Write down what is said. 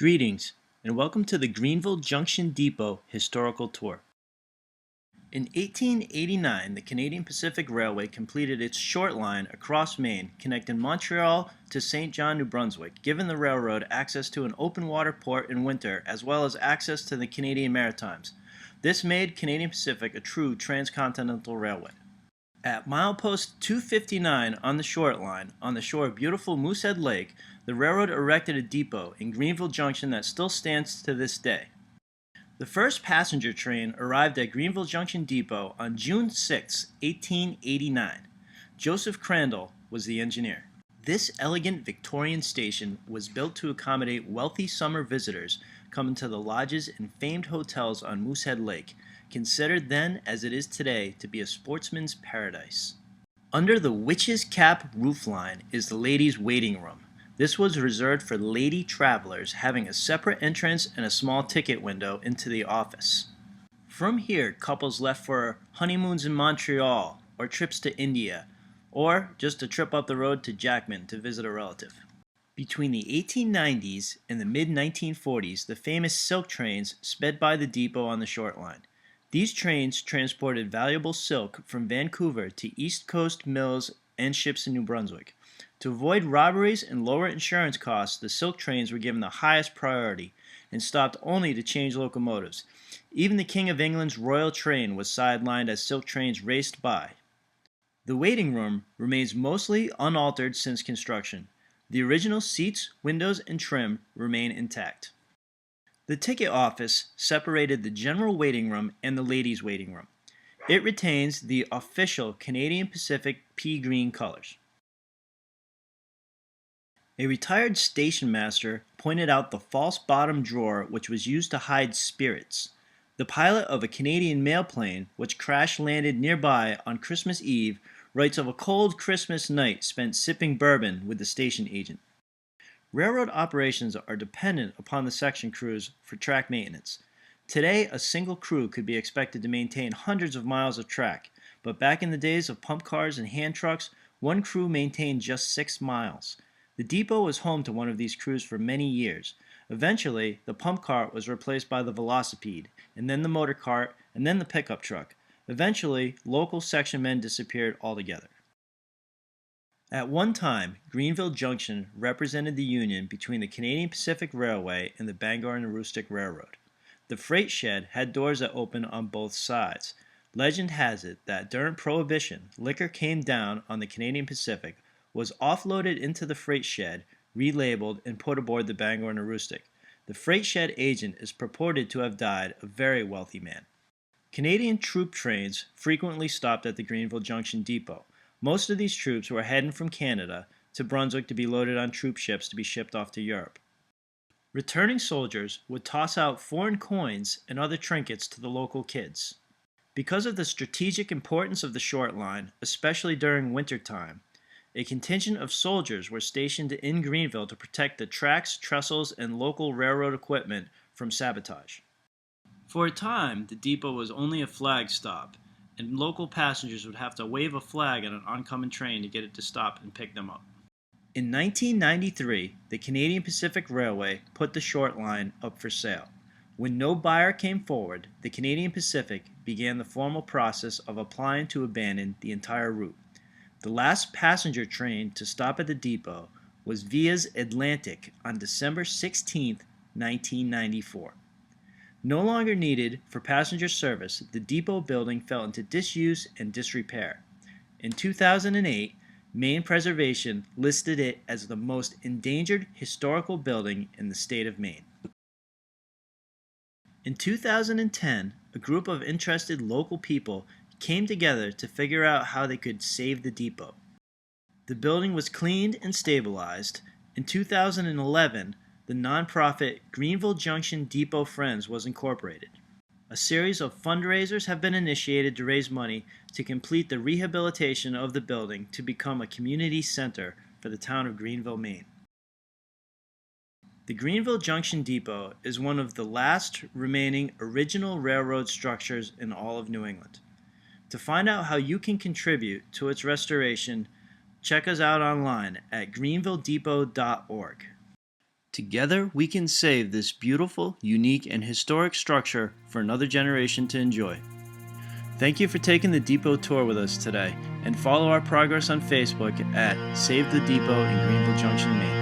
Greetings, and welcome to the Greenville Junction Depot Historical Tour. In 1889, the Canadian Pacific Railway completed its short line across Maine, connecting Montreal to Saint John, New Brunswick, giving the railroad access to an open water port in winter as well as access to the Canadian Maritimes. This made Canadian Pacific a true transcontinental railway. At milepost 259 on the short line, on the shore of beautiful Moosehead Lake, the railroad erected a depot in Greenville Junction that still stands to this day. The first passenger train arrived at Greenville Junction Depot on June 6, 1889. Joseph Crandall was the engineer. This elegant Victorian station was built to accommodate wealthy summer visitors coming to the lodges and famed hotels on Moosehead Lake, considered then as it is today to be a sportsman's paradise. Under the Witch's Cap roofline is the ladies' waiting room. This was reserved for lady travelers, having a separate entrance and a small ticket window into the office. From here, couples left for honeymoons in Montreal, or trips to India, or just a trip up the road to Jackman to visit a relative. Between the 1890s and the mid-1940s, the famous silk trains sped by the depot on the short line. These trains transported valuable silk from Vancouver to East Coast mills and ships in New Brunswick. To avoid robberies and lower insurance costs, the silk trains were given the highest priority and stopped only to change locomotives. Even the King of England's royal train was sidelined as silk trains raced by. The waiting room remains mostly unaltered since construction. The original seats, windows, and trim remain intact. The ticket office separated the general waiting room and the ladies' waiting room. It retains the official Canadian Pacific pea green colors. A retired station master pointed out the false bottom drawer which was used to hide spirits. The pilot of a Canadian mail plane, which crash-landed nearby on Christmas Eve, writes of a cold Christmas night spent sipping bourbon with the station agent. Railroad operations are dependent upon the section crews for track maintenance. Today, a single crew could be expected to maintain hundreds of miles of track, but back in the days of pump cars and hand trucks, one crew maintained just 6 miles. The depot was home to one of these crews for many years. Eventually, the pump cart was replaced by the velocipede, and then the motor cart, and then the pickup truck. Eventually, local section men disappeared altogether. At one time, Greenville Junction represented the union between the Canadian Pacific Railway and the Bangor and Aroostook Railroad. The freight shed had doors that opened on both sides. Legend has it that during Prohibition, liquor came down on the Canadian Pacific, was offloaded into the freight shed, relabeled, and put aboard the Bangor and Aroostook. The freight shed agent is purported to have died a very wealthy man. Canadian troop trains frequently stopped at the Greenville Junction Depot. Most of these troops were heading from Canada to Brunswick to be loaded on troop ships to be shipped off to Europe. Returning soldiers would toss out foreign coins and other trinkets to the local kids. Because of the strategic importance of the short line, especially during winter time, a contingent of soldiers were stationed in Greenville to protect the tracks, trestles, and local railroad equipment from sabotage. For a time, the depot was only a flag stop, and local passengers would have to wave a flag at an oncoming train to get it to stop and pick them up. In 1993, the Canadian Pacific Railway put the short line up for sale. When no buyer came forward, the Canadian Pacific began the formal process of applying to abandon the entire route. The last passenger train to stop at the depot was Via's Atlantic on December 16, 1994. No longer needed for passenger service, the depot building fell into disuse and disrepair. In 2008, Maine Preservation listed it as the most endangered historical building in the state of Maine. In 2010, a group of interested local people came together to figure out how they could save the depot. The building was cleaned and stabilized. In 2011, the nonprofit Greenville Junction Depot Friends was incorporated. A series of fundraisers have been initiated to raise money to complete the rehabilitation of the building to become a community center for the town of Greenville, Maine. The Greenville Junction Depot is one of the last remaining original railroad structures in all of New England. To find out how you can contribute to its restoration, check us out online at greenvilledepot.org. Together, we can save this beautiful, unique, and historic structure for another generation to enjoy. Thank you for taking the depot tour with us today, and follow our progress on Facebook at Save the Depot in Greenville Junction, Maine.